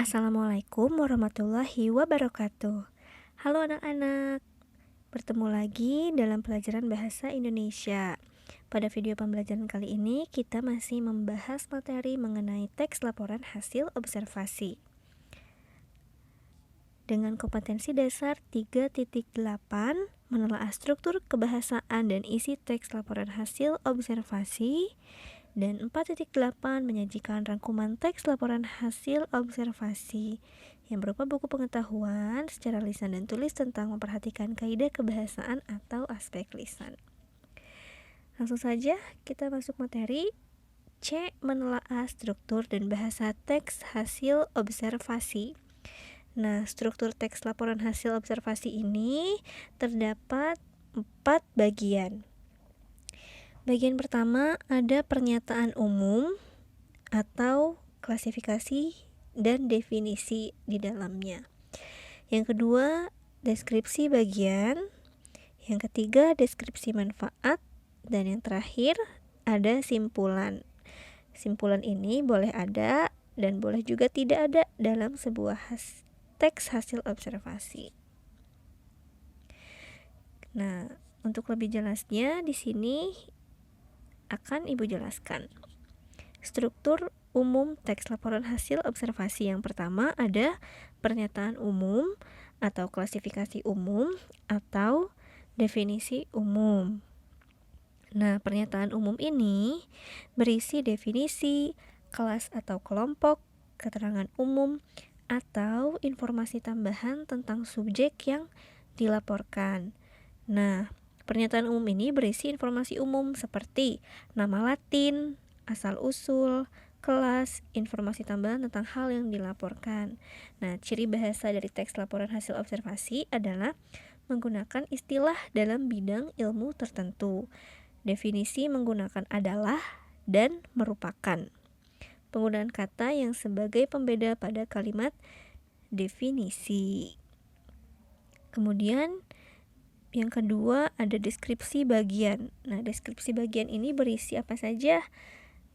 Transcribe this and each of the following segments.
Assalamualaikum warahmatullahi wabarakatuh. Halo anak-anak, bertemu lagi dalam pelajaran bahasa Indonesia. Pada video pembelajaran kali ini, kita masih membahas materi mengenai teks laporan hasil observasi. Dengan kompetensi dasar 3.8, menelaah struktur kebahasaan dan isi teks laporan hasil observasi, dan 4.8 menyajikan rangkuman teks laporan hasil observasi yang berupa buku pengetahuan secara lisan dan tulis tentang memperhatikan kaidah kebahasaan atau aspek lisan. Langsung saja kita masuk materi. C. Menelaah struktur dan bahasa teks hasil observasi. Nah, struktur teks laporan hasil observasi ini terdapat 4 bagian. Bagian pertama ada pernyataan umum atau klasifikasi dan definisi di dalamnya. Yang kedua, deskripsi bagian. Yang ketiga, deskripsi manfaat. Dan yang terakhir, ada simpulan. Simpulan ini boleh ada dan boleh juga tidak ada dalam sebuah teks hasil observasi. Nah, untuk lebih jelasnya di sini akan Ibu jelaskan. Struktur umum teks laporan hasil observasi yang pertama ada pernyataan umum atau klasifikasi umum atau definisi umum. Nah, pernyataan umum ini berisi definisi, kelas atau kelompok, keterangan umum, atau informasi tambahan tentang subjek yang dilaporkan. Nah, pernyataan umum ini berisi informasi umum seperti nama Latin, asal-usul, kelas, informasi tambahan tentang hal yang dilaporkan. Nah, ciri bahasa dari teks laporan hasil observasi adalah menggunakan istilah dalam bidang ilmu tertentu. Definisi menggunakan adalah dan merupakan. Penggunaan kata yang sebagai pembeda pada kalimat definisi. Kemudian yang kedua ada deskripsi bagian. Nah, deskripsi bagian ini berisi apa saja?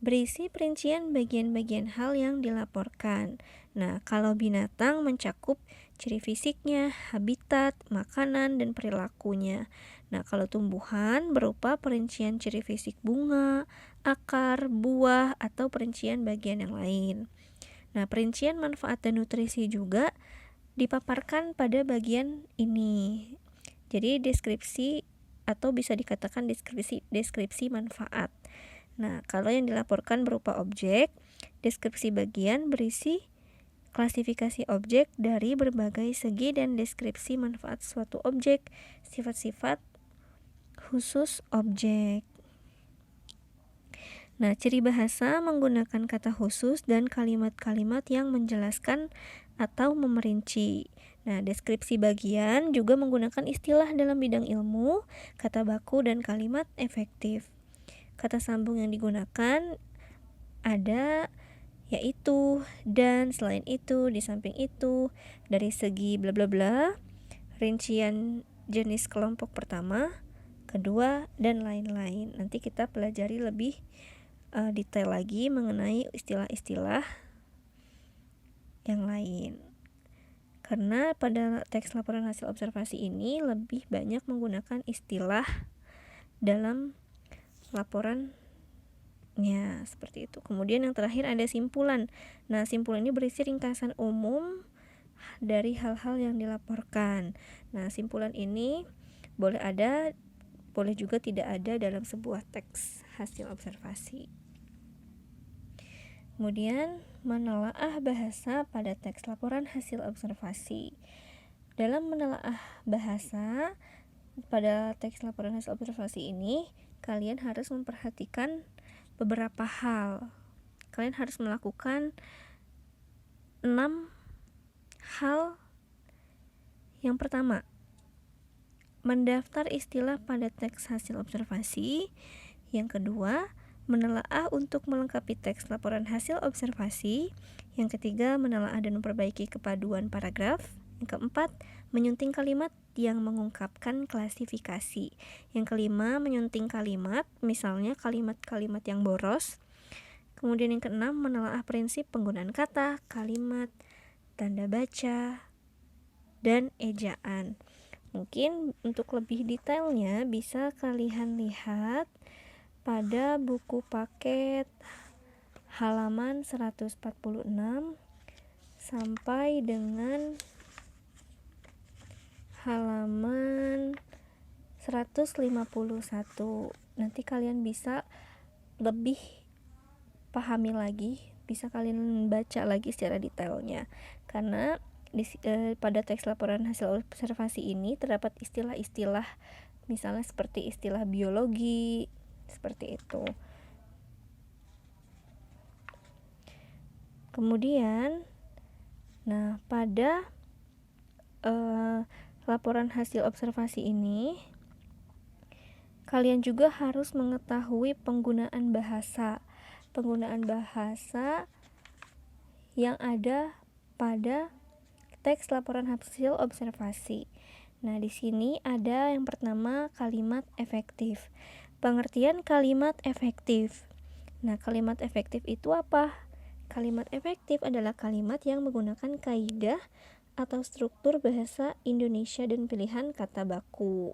Berisi perincian bagian-bagian hal yang dilaporkan. Nah, kalau binatang mencakup ciri fisiknya, habitat, makanan, dan perilakunya. Nah, kalau tumbuhan berupa perincian ciri fisik bunga, akar, buah, atau perincian bagian yang lain. Nah, perincian manfaat dan nutrisi juga dipaparkan pada bagian ini. Jadi deskripsi atau bisa dikatakan deskripsi manfaat. Nah, kalau yang dilaporkan berupa objek, deskripsi bagian berisi klasifikasi objek dari berbagai segi dan deskripsi manfaat suatu objek, sifat-sifat khusus objek. Nah, ciri bahasa menggunakan kata khusus dan kalimat-kalimat yang menjelaskan atau memerinci. Nah, deskripsi bagian juga menggunakan istilah dalam bidang ilmu, kata baku, dan kalimat efektif. Kata sambung yang digunakan ada yaitu, dan, selain itu, di samping itu, dari segi bla bla bla, rincian jenis kelompok pertama, kedua, dan lain-lain. Nanti kita pelajari lebih detail lagi mengenai istilah-istilah yang lain. Karena pada teks laporan hasil observasi ini lebih banyak menggunakan istilah dalam laporannya seperti itu. Kemudian yang terakhir ada simpulan. Nah, simpulan ini berisi ringkasan umum dari hal-hal yang dilaporkan. Nah, simpulan ini boleh ada, boleh juga tidak ada dalam sebuah teks hasil observasi. Kemudian, menelaah bahasa pada teks laporan hasil observasi. Dalam menelaah bahasa pada teks laporan hasil observasi ini, kalian harus memperhatikan beberapa hal. Kalian harus melakukan 6 hal. Yang pertama, mendaftar istilah pada teks hasil observasi. Yang kedua, menelaah untuk melengkapi teks laporan hasil observasi. Yang ketiga, menelaah dan memperbaiki kepaduan paragraf. Yang keempat, menyunting kalimat yang mengungkapkan klasifikasi. Yang kelima, menyunting kalimat, misalnya kalimat-kalimat yang boros. Kemudian yang keenam, menelaah prinsip penggunaan kata, kalimat, tanda baca, dan ejaan. Mungkin untuk lebih detailnya bisa kalian lihat pada buku paket halaman 146 sampai dengan halaman 151. Nanti kalian bisa lebih pahami lagi, bisa kalian baca lagi secara detailnya, karena pada teks laporan hasil observasi ini terdapat istilah-istilah, misalnya seperti istilah biologi, seperti itu. Kemudian, pada laporan hasil observasi ini, kalian juga harus mengetahui penggunaan bahasa yang ada pada teks laporan hasil observasi. Nah, di sini ada yang pertama kalimat efektif. Pengertian kalimat efektif. Nah, kalimat efektif itu apa? Kalimat efektif adalah kalimat yang menggunakan kaidah atau struktur bahasa Indonesia dan pilihan kata baku.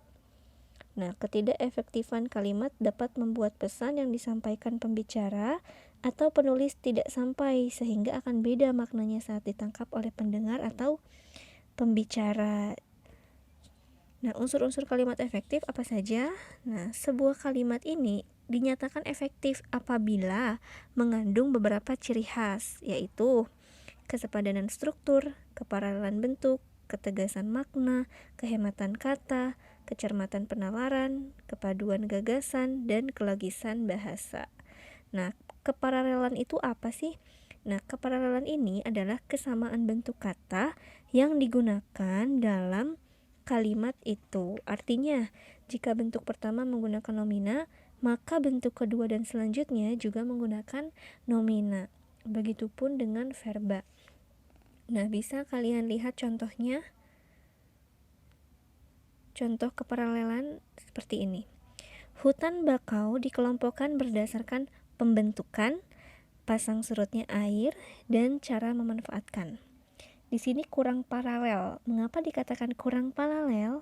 Nah, ketidakefektifan kalimat dapat membuat pesan yang disampaikan pembicara atau penulis tidak sampai, sehingga akan beda maknanya saat ditangkap oleh pendengar atau pembicara. Nah, unsur-unsur kalimat efektif apa saja? Nah, sebuah kalimat ini dinyatakan efektif apabila mengandung beberapa ciri khas, yaitu kesepadanan struktur, keparalelan bentuk, ketegasan makna, kehematan kata, kecermatan penalaran, kepaduan gagasan, dan kelogisan bahasa. Nah, keparalelan itu apa sih? Nah, keparalelan ini adalah kesamaan bentuk kata yang digunakan dalam kalimat itu. Artinya, jika bentuk pertama menggunakan nomina, maka bentuk kedua dan selanjutnya juga menggunakan nomina. Begitupun dengan verba. Nah, bisa kalian lihat contohnya. Contoh keparalelan seperti ini. Hutan bakau dikelompokkan berdasarkan pembentukan, pasang surutnya air, dan cara memanfaatkan. Di sini kurang paralel. Mengapa dikatakan kurang paralel?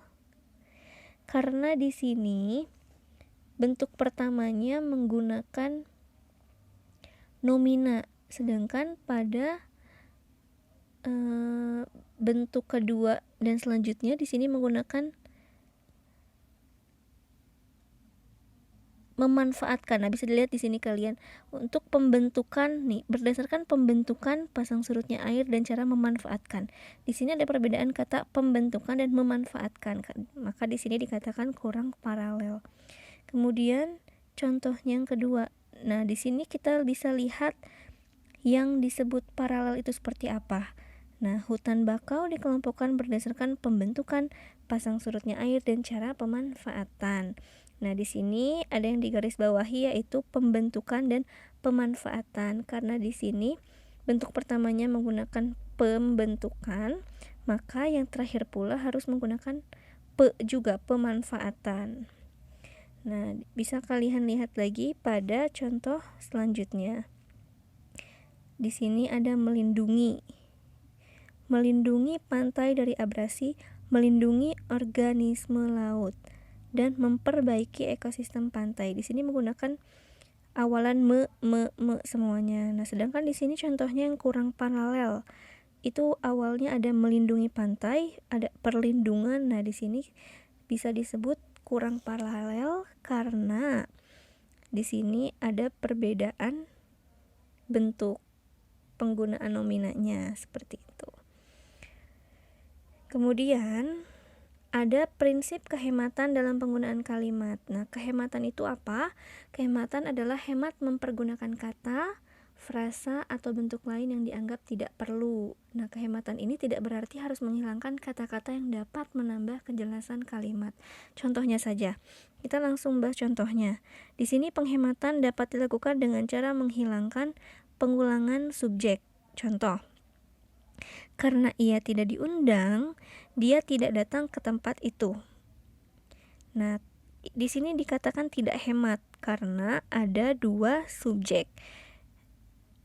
Karena di sini bentuk pertamanya menggunakan nomina, sedangkan pada bentuk kedua dan selanjutnya di sini menggunakan memanfaatkan. Nah, bisa dilihat di sini kalian untuk pembentukan nih, berdasarkan pembentukan, pasang surutnya air, dan cara memanfaatkan. Di sini ada perbedaan kata pembentukan dan memanfaatkan. Maka di sini dikatakan kurang paralel. Kemudian contoh yang kedua. Nah, di sini kita bisa lihat yang disebut paralel itu seperti apa. Nah, hutan bakau dikelompokkan berdasarkan pembentukan, pasang surutnya air, dan cara pemanfaatan. Nah, di sini ada yang digarisbawahi, yaitu pembentukan dan pemanfaatan. Karena di sini bentuk pertamanya menggunakan pembentukan, maka yang terakhir pula harus menggunakan juga, pemanfaatan. Nah, bisa kalian lihat lagi pada contoh selanjutnya. Di sini ada melindungi. Melindungi pantai dari abrasi, melindungi organisme laut, dan memperbaiki ekosistem pantai. Di sini menggunakan awalan me semuanya. Nah, sedangkan di sini contohnya yang kurang paralel. Itu awalnya ada melindungi pantai, ada perlindungan. Nah, di sini bisa disebut kurang paralel karena di sini ada perbedaan bentuk penggunaan nominanya seperti itu. Kemudian ada prinsip kehematan dalam penggunaan kalimat. Nah, kehematan itu apa? Kehematan adalah hemat mempergunakan kata, frasa, atau bentuk lain yang dianggap tidak perlu. Nah, kehematan ini tidak berarti harus menghilangkan kata-kata yang dapat menambah kejelasan kalimat. Contohnya saja, kita langsung bahas contohnya. Di sini penghematan dapat dilakukan dengan cara menghilangkan pengulangan subjek. Contoh, karena ia tidak diundang, dia tidak datang ke tempat itu. Nah, di sini dikatakan tidak hemat karena ada dua subjek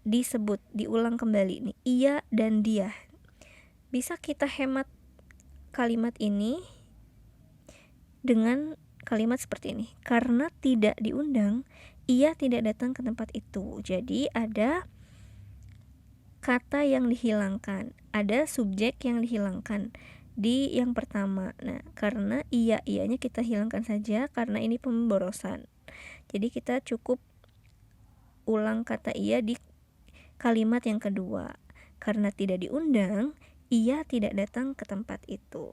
disebut, diulang kembali nih, ia dan dia. bisa kita hemat kalimat ini dengan kalimat seperti ini. Karena tidak diundang, ia tidak datang ke tempat itu. Jadi ada kata yang dihilangkan, ada subjek yang dihilangkan di yang pertama. Nah, karena ianya kita hilangkan saja karena ini pemborosan. Jadi kita cukup ulang kata ia di kalimat yang kedua. Karena tidak diundang, ia tidak datang ke tempat itu.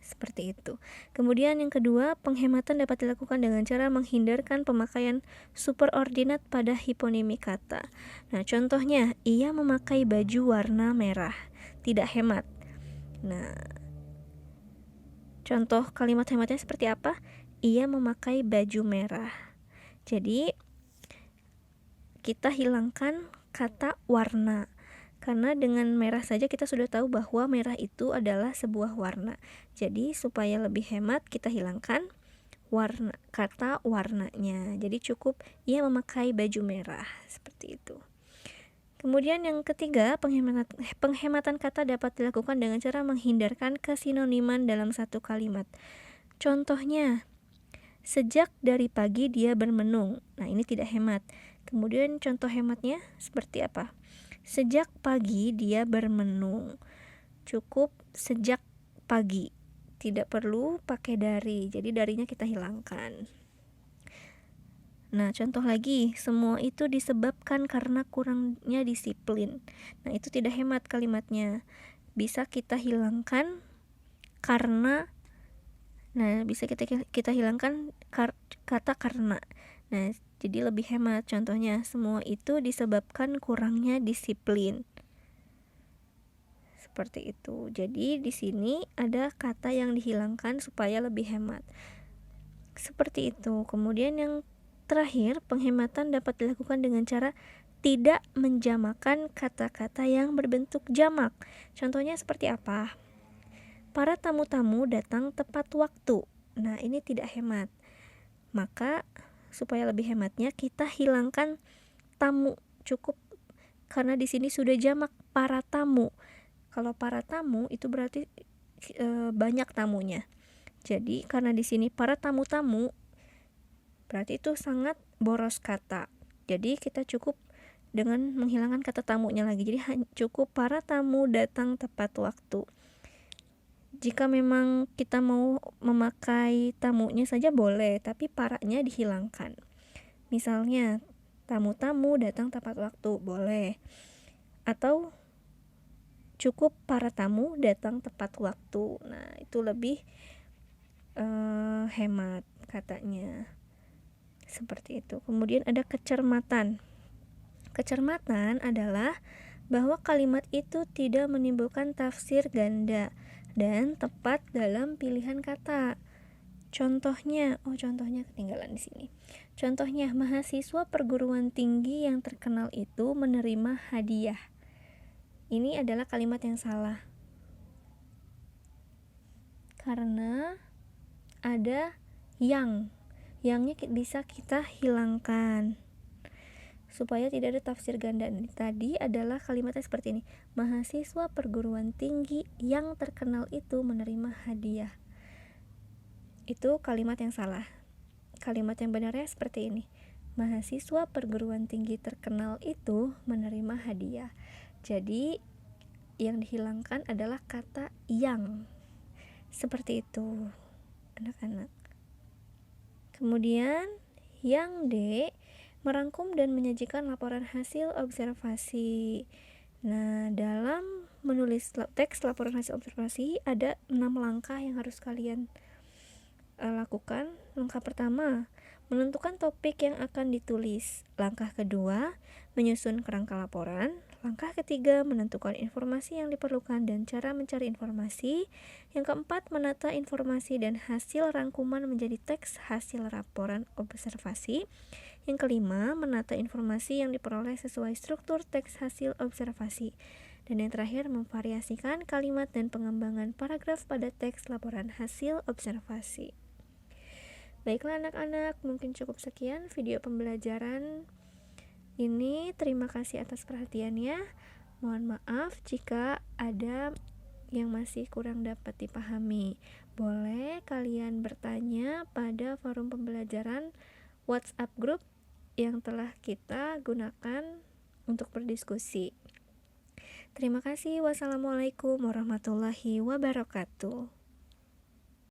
Seperti itu. Kemudian yang kedua, penghematan dapat dilakukan dengan cara menghindarkan pemakaian superordinat pada hiponimi kata. Nah, contohnya, ia memakai baju warna merah. Tidak hemat. Nah, contoh kalimat hematnya seperti apa? Ia memakai baju merah. Jadi, kita hilangkan kata warna. Karena dengan merah saja kita sudah tahu bahwa merah itu adalah sebuah warna. Jadi supaya lebih hemat kita hilangkan kata warnanya. Jadi cukup ia memakai baju merah, seperti itu. Kemudian yang ketiga, penghematan kata dapat dilakukan dengan cara menghindarkan kesinoniman dalam satu kalimat. Contohnya, sejak dari pagi dia bermenung. Nah, ini tidak hemat. Kemudian contoh hematnya seperti apa? Sejak pagi dia bermenung. Cukup sejak pagi. Tidak perlu pakai dari. Jadi darinya kita hilangkan. Nah, contoh lagi, semua itu disebabkan karena kurangnya disiplin. Nah, itu tidak hemat kalimatnya. Bisa kita hilangkan karena. Nah, bisa kita hilangkan kata karena. Nah, jadi lebih hemat. Contohnya, semua itu disebabkan kurangnya disiplin. Seperti itu. Jadi di sini ada kata yang dihilangkan supaya lebih hemat. Seperti itu. Kemudian yang terakhir, penghematan dapat dilakukan dengan cara tidak menjamakan kata-kata yang berbentuk jamak. Contohnya seperti apa? Para tamu-tamu datang tepat waktu. Nah, ini tidak hemat. Maka supaya lebih hematnya kita hilangkan tamu. Cukup karena di sini sudah jamak para tamu. Kalau para tamu itu berarti banyak tamunya. Jadi karena di sini para tamu-tamu berarti itu sangat boros kata. Jadi kita cukup dengan menghilangkan kata tamunya lagi. Jadi cukup para tamu datang tepat waktu. Jika memang kita mau memakai tamunya saja boleh, tapi paranya dihilangkan. Misalnya, tamu-tamu datang tepat waktu, boleh. Atau cukup para tamu datang tepat waktu. Nah, itu lebih hemat katanya. Seperti itu. Kemudian ada kecermatan. Kecermatan adalah bahwa kalimat itu tidak menimbulkan tafsir ganda dan tepat dalam pilihan kata. Contohnya ketinggalan di sini. Contohnya, mahasiswa perguruan tinggi yang terkenal itu menerima hadiah. Ini adalah kalimat yang salah. Karena ada yangnya bisa kita hilangkan supaya tidak ada tafsir ganda. Tadi adalah kalimatnya seperti ini. Mahasiswa perguruan tinggi yang terkenal itu menerima hadiah. Itu kalimat yang salah. Kalimat yang benarnya seperti ini. Mahasiswa perguruan tinggi terkenal itu menerima hadiah. Jadi yang dihilangkan adalah kata yang. Seperti itu, anak-anak. Kemudian yang D, merangkum dan menyajikan laporan hasil observasi. Nah, dalam menulis teks laporan hasil observasi ada 6 langkah yang harus kalian lakukan. Langkah pertama, menentukan topik yang akan ditulis. Langkah kedua, menyusun kerangka laporan. Langkah ketiga, menentukan informasi yang diperlukan dan cara mencari informasi. Yang keempat, menata informasi dan hasil rangkuman menjadi teks hasil laporan observasi. Yang kelima, menata informasi yang diperoleh sesuai struktur teks hasil observasi. Dan yang terakhir, memvariasikan kalimat dan pengembangan paragraf pada teks laporan hasil observasi. Baiklah anak-anak, mungkin cukup sekian video pembelajaran ini. Terima kasih atas perhatiannya. Mohon maaf jika ada yang masih kurang dapat dipahami. Boleh kalian bertanya pada forum pembelajaran WhatsApp group yang telah kita gunakan untuk berdiskusi. Terima kasih. Wassalamualaikum warahmatullahi wabarakatuh.